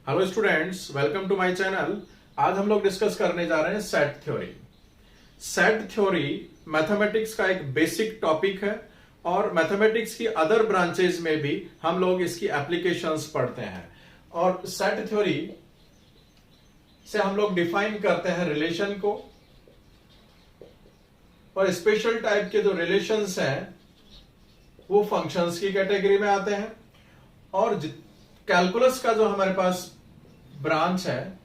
Hello students, welcome to my channel. आज हम लोग डिस्कस करने जा रहे हैं set theory. Set theory mathematics का एक बेसिक टॉपिक है और मैथमेटिक्स की अदर ब्रांचेज में भी हम लोग इसकी एप्लीकेशंस पढ़ते हैं। और सेट थ्योरी से हम लोग डिफाइन करते हैं रिलेशन को, और स्पेशल टाइप के जो रिलेशंस हैं वो फंक्शंस की कैटेगरी में आते हैं। और कैलकुलस का जो हमारे पास ब्रांच है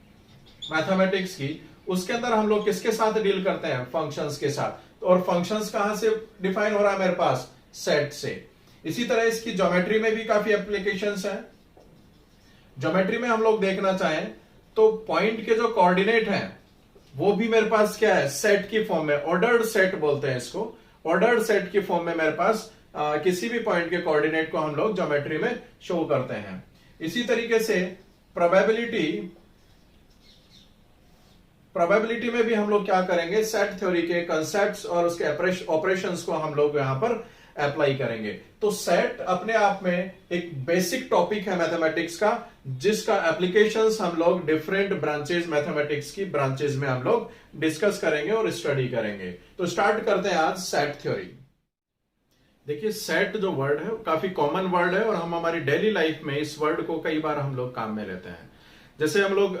मैथमेटिक्स की, उसके अंदर हम लोग किसके साथ डील करते हैं? फंक्शंस के साथ। और फंक्शंस कहां से डिफाइन हो रहा है मेरे पास? सेट से। इसी तरह इसकी ज्योमेट्री में भी काफी एप्लीकेशंस हैं। ज्योमेट्री में हम लोग देखना चाहें तो पॉइंट के जो कोऑर्डिनेट हैं वो भी मेरे पास क्या है? सेट की फॉर्म में, ऑर्डर्ड सेट बोलते हैं इसको। ऑर्डर्ड सेट की फॉर्म में मेरे पास किसी भी पॉइंट के कोऑर्डिनेट को हम लोग ज्योमेट्री में शो करते हैं। इसी तरीके से प्रोबेबिलिटी में भी हम लोग क्या करेंगे? सेट थ्योरी के कंसेप्ट्स और उसके ऑपरेशंस को हम लोग यहां पर अप्लाई करेंगे। तो सेट अपने आप में एक बेसिक टॉपिक है मैथमेटिक्स का, जिसका एप्लीकेशंस हम लोग डिफरेंट ब्रांचेज, मैथमेटिक्स की ब्रांचेज में हम लोग डिस्कस करेंगे और स्टडी करेंगे। तो स्टार्ट करते हैं आज सेट थ्योरी। देखिए, सेट जो वर्ड है काफी कॉमन वर्ड है और हम हमारी डेली लाइफ में इस वर्ड को कई बार हम लोग काम में लेते हैं। जैसे हम लोग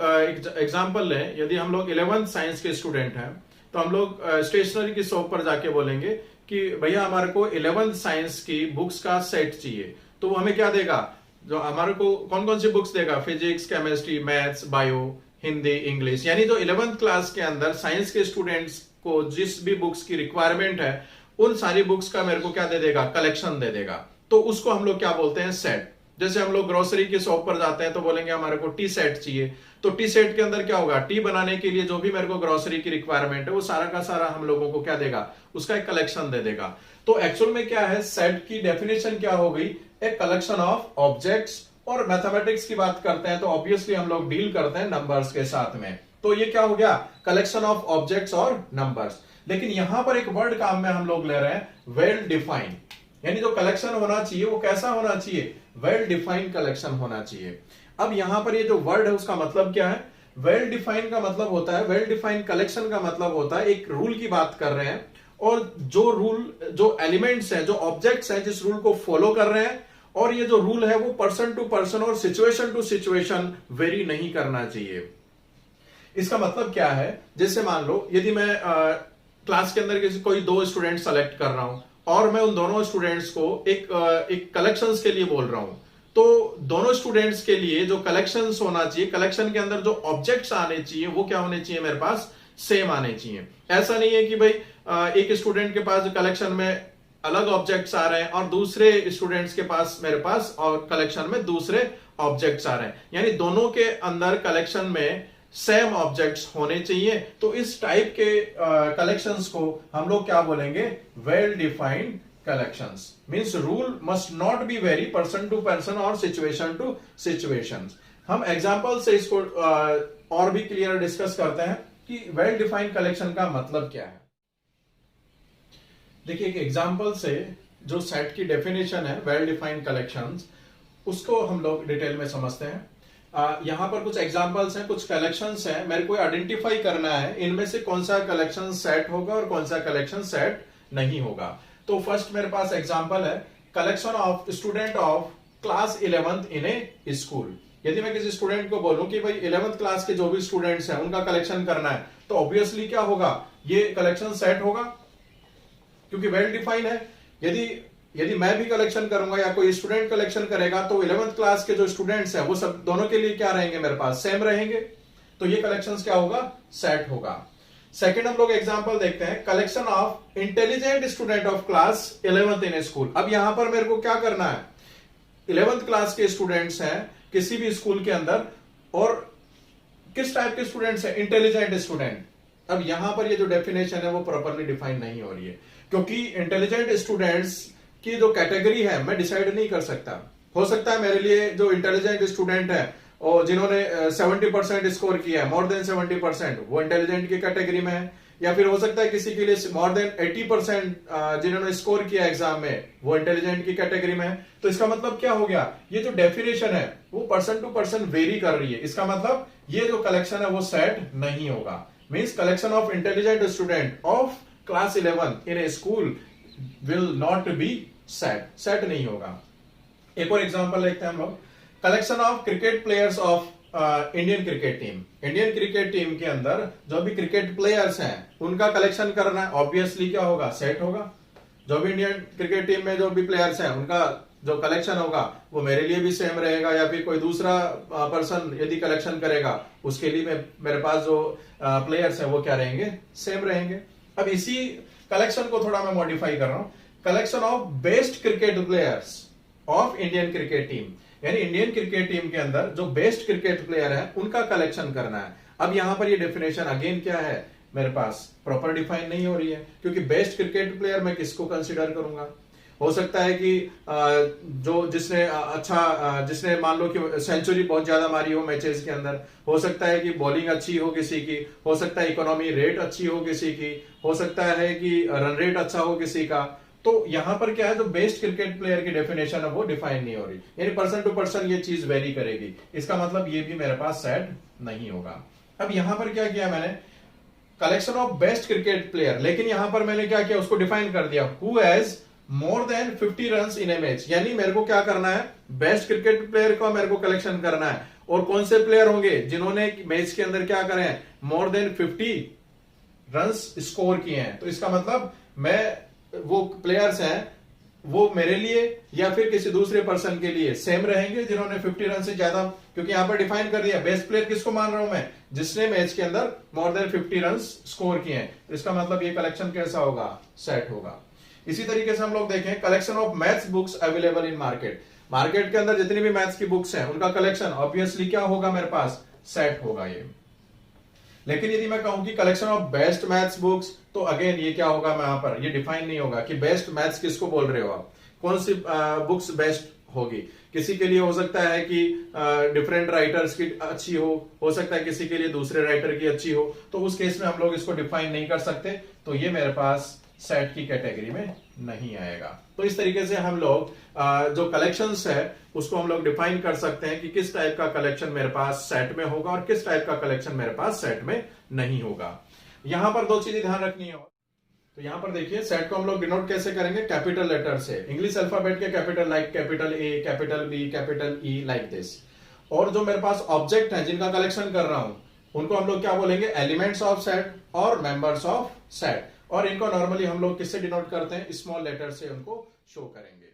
एग्जांपल लें, यदि हम लोग 11th साइंस के स्टूडेंट हैं तो हम लोग स्टेशनरी की शॉप पर जाके बोलेंगे कि भैया हमारे को 11th साइंस की बुक्स का सेट चाहिए। तो वो हमें क्या देगा? जो हमारे को कौन कौन सी बुक्स देगा? Physics, chemistry, maths, bio, Hindi, English. यानी जो 11th क्लास के अंदर साइंस के स्टूडेंट्स को जिस भी बुक्स की रिक्वायरमेंट है उन सारी बुक्स का मेरे को क्या दे देगा? कलेक्शन दे देगा। तो उसको हम लोग क्या बोलते हैं? सेट। जैसे हम लोग ग्रोसरी की शॉप पर जाते हैं तो बोलेंगे हमारे को टी सेट चाहिए। तो टी सेट के अंदर क्या होगा? टी बनाने के लिए जो भी मेरे को ग्रोसरी की रिक्वायरमेंट है वो सारा का सारा हम लोगों को क्या देगा? उसका एक कलेक्शन दे देगा। तो एक्चुअल में क्या है? सेट की डेफिनेशन क्या हो गई? एक कलेक्शन ऑफ ऑब्जेक्ट्स। और मैथमेटिक्स की बात करते हैं तो ऑब्वियसली हम लोग डील करते हैं नंबर्स के साथ में। तो ये क्या हो गया? कलेक्शन ऑफ ऑब्जेक्ट्स और नंबर्स। लेकिन यहां पर एक वर्ड काम में हम लोग ले रहे हैं, वेल डिफाइंड। यानी जो कलेक्शन होना चाहिए वो कैसा होना चाहिए? वेल डिफाइंड कलेक्शन होना चाहिए। अब यहां पर ये जो वर्ड है उसका मतलब क्या है? वेल डिफाइंड का मतलब होता है, वेल डिफाइंड कलेक्शन का मतलब होता है एक रूल की बात कर रहे हैं, और जो रूल, जो एलिमेंट्स हैं, जो ऑब्जेक्ट्स हैं, जिस रूल को फॉलो कर रहे हैं, और ये जो रूल है वो पर्सन टू पर्सन और सिचुएशन टू सिचुएशन वेरी नहीं करना चाहिए। इसका मतलब क्या है? जैसे मान लो यदि मैं क्लास के अंदर किसी कोई दो स्टूडेंट सेलेक्ट कर रहा हूं और मैं उन दोनों स्टूडेंट्स को एक कलेक्शंस के लिए बोल रहा हूं, तो दोनों स्टूडेंट्स के लिए जो कलेक्शंस होना चाहिए, कलेक्शन के अंदर जो ऑब्जेक्ट्स आने चाहिए वो क्या होने चाहिए? मेरे पास सेम आने चाहिए। ऐसा नहीं है कि भाई एक स्टूडेंट के पास कलेक्शन में अलग ऑब्जेक्ट्स आ रहे हैं और दूसरे स्टूडेंट्स के पास, मेरे पास, और कलेक्शन में दूसरे ऑब्जेक्ट्स आ रहे हैं। यानी दोनों के अंदर कलेक्शन में सेम ऑब्जेक्ट्स होने चाहिए। तो इस टाइप के कलेक्शंस को हम लोग क्या बोलेंगे? Well defined collections. Means rule must not be very person to person और सिचुएशन टू सिचुएशन। हम एग्जांपल से इसको और भी क्लियर डिस्कस करते हैं कि वेल डिफाइंड कलेक्शन का मतलब क्या है। देखिए, एक एग्जांपल से जो सेट की डेफिनेशन है वेल डिफाइंड कलेक्शंस, उसको हम लोग डिटेल में समझते हैं। यहां पर कुछ एग्जांपल्स हैं, कुछ कलेक्शंस हैं। मेरे को आइडेंटिफाई करना है इनमें से कौन सा कलेक्शन सेट होगा और कौन सा कलेक्शन सेट नहीं होगा। तो फर्स्ट मेरे पास एग्जांपल है, collection of student of class 11th in A school. यदि मैं किसी स्टूडेंट को बोलूं कि भाई 11th क्लास के जो भी स्टूडेंट्स हैं उनका कलेक्शन करना है, तो ऑब्वियसली क्या होगा? ये कलेक्शन सेट होगा, क्योंकि वेल डिफाइन है। यदि मैं भी कलेक्शन करूंगा या कोई स्टूडेंट कलेक्शन करेगा तो 11th क्लास के जो स्टूडेंट्स हैं वो सब दोनों के लिए क्या रहेंगे? मेरे पास सेम रहेंगे। तो ये कलेक्शंस क्या होगा? सेट होगा। सेकंड हम लोग एग्जांपल देखते हैं, collection of intelligent student of class 11th in A school. अब यहां पर मेरे को क्या करना है? 11th क्लास के स्टूडेंट्स हैं किसी भी स्कूल के अंदर, और किस टाइप के स्टूडेंट्स हैं? Intelligent student. अब यहां पर ये जो डेफिनेशन है वो प्रॉपरली डिफाइन नहीं हो रही है, क्योंकि इंटेलिजेंट स्टूडेंट्स की जो कैटेगरी है मैं डिसाइड नहीं कर सकता। हो सकता है मेरे लिए जो इंटेलिजेंट स्टूडेंट है और जिन्होंने 70% स्कोर किया है, मोर देन 70%, वो इंटेलिजेंट की कैटेगरी में है। या फिर हो सकता है किसी के लिए मोर देन 80% जिन्होंने स्कोर किया एग्जाम में वो इंटेलिजेंट की कैटेगरी में है। तो इसका मतलब क्या हो गया, ये जो डेफिनेशन है वो पर्सन टू पर्सन वेरी कर रही है। इसका मतलब ये जो कलेक्शन है वो सेट नहीं होगा। Means collection of intelligent student of class 11 in A school will not be set नहीं होगा। एक और एग्जांपल देखते हैं हम लोग, collection of cricket players of Indian cricket team. Indian cricket team के अंदर जो भी क्रिकेट प्लेयर्स हैं उनका कलेक्शन करना है, ऑब्वियसली क्या होगा, सेट होगा। जो भी इंडियन क्रिकेट टीम में जो भी प्लेयर्स हैं उनका जो कलेक्शन होगा वो मेरे लिए भी सेम रहेगा, या फिर कोई दूसरा पर्सन यदि कलेक्शन करेगा उसके लिए मेरे पास जो प्लेयर्स हैं वो क्या रहेंगे, सेम रहेंगे। अब इसी कलेक्शन को थोड़ा मैं मॉडिफाई कर रहा हूं, collection of best cricket players of Indian cricket team, यानी इंडियन क्रिकेट टीम के अंदर जो बेस्ट क्रिकेट प्लेयर है उनका कलेक्शन करना है। अब यहां पर ये डेफिनेशन अगेन क्या है, मेरे पास प्रॉपर डिफाइन नहीं हो रही है, क्योंकि बेस्ट क्रिकेट प्लेयर मैं किसको कंसीडर करूंगा। हो सकता है कि जो जिसने मान लो कि सेंचुरी बहुत ज्यादा मारी हो मैचेस के अंदर, हो सकता है कि बॉलिंग अच्छी हो किसी की, हो सकता है इकोनॉमी रेट अच्छी हो किसी की, हो सकता है कि रन रेट अच्छा हो किसी का। तो यहां पर क्या है, जो बेस्ट क्रिकेट प्लेयर की डेफिनेशन है वो डिफाइन नहीं हो रही, यानी पर्सन टू पर्सन ये चीज वेरी करेगी। इसका मतलब ये भी मेरे पास सेट नहीं होगा। अब यहां पर क्या किया मैंने, collection of best cricket player, लेकिन यहां पर मैंने क्या किया, उसको डिफाइन कर दिया, who has more than 50 run in A match. यानी मेरे को क्या करना है, बेस्ट क्रिकेट प्लेयर का मेरे को कलेक्शन करना है। और कौन से प्लेयर होंगे जिन्होंने मैच के अंदर क्या करें, मोर देन 50 रन स्कोर किए हैं। तो इसका मतलब मैं वो प्लेयर्स हैं वो मेरे लिए या फिर किसी दूसरे पर्सन के लिए सेम रहेंगे जिन्होंने 50 रन से ज्यादा, क्योंकि यहां पर डिफाइन कर दिया बेस्ट प्लेयर किसको मान रहा हूं मैं, जिसने मैच के अंदर मोर देन 50 रन स्कोर किए हैं। तो इसका मतलब ये कलेक्शन कैसा होगा, सेट होगा। इसी तरीके से हम लोग देखें, collection of maths books available in market. Market के अंदर जितनी भी मैथ्स की बुक्स हैं उनका कलेक्शन ऑब्वियसली क्या होगा, मेरे पास सेट होगा ये। लेकिन यदि मैं कहूं कि collection of best maths books, तो अगेन ये क्या होगा, मैं यहां पर ये डिफाइन नहीं होगा कि बेस्ट मैथ्स किसको बोल रहे हो आप, कौन सी बुक्स बेस्ट होगी। किसी के लिए हो सकता है कि डिफरेंट राइटर्स की अच्छी हो सकता है किसी के लिए दूसरे राइटर की अच्छी हो, तो उस केस में हम लोग इसको डिफाइन नहीं कर सकते, तो ये मेरे पास सेट की कैटेगरी में नहीं आएगा। तो इस तरीके से हम लोग जो कलेक्शंस है उसको हम लोग डिफाइन कर सकते हैं कि किस टाइप का कलेक्शन मेरे पास सेट में होगा और किस टाइप का कलेक्शन मेरे पास सेट में नहीं होगा। यहां पर दो चीजें ध्यान रखनी है। तो यहां पर देखिए, सेट को हम लोग डिनोट कैसे करेंगे, कैपिटल लेटर से, इंग्लिश अल्फाबेट के capital, like capital A, capital B, capital E, like this. और जो मेरे पास ऑब्जेक्ट है जिनका कलेक्शन कर रहा हूं उनको हम लोग क्या बोलेंगे, एलिमेंट्स ऑफ सेट और मेंबर्स ऑफ सेट। और इनको नॉर्मली हम लोग किससे डिनोट करते हैं, स्मॉल लेटर से उनको शो करेंगे।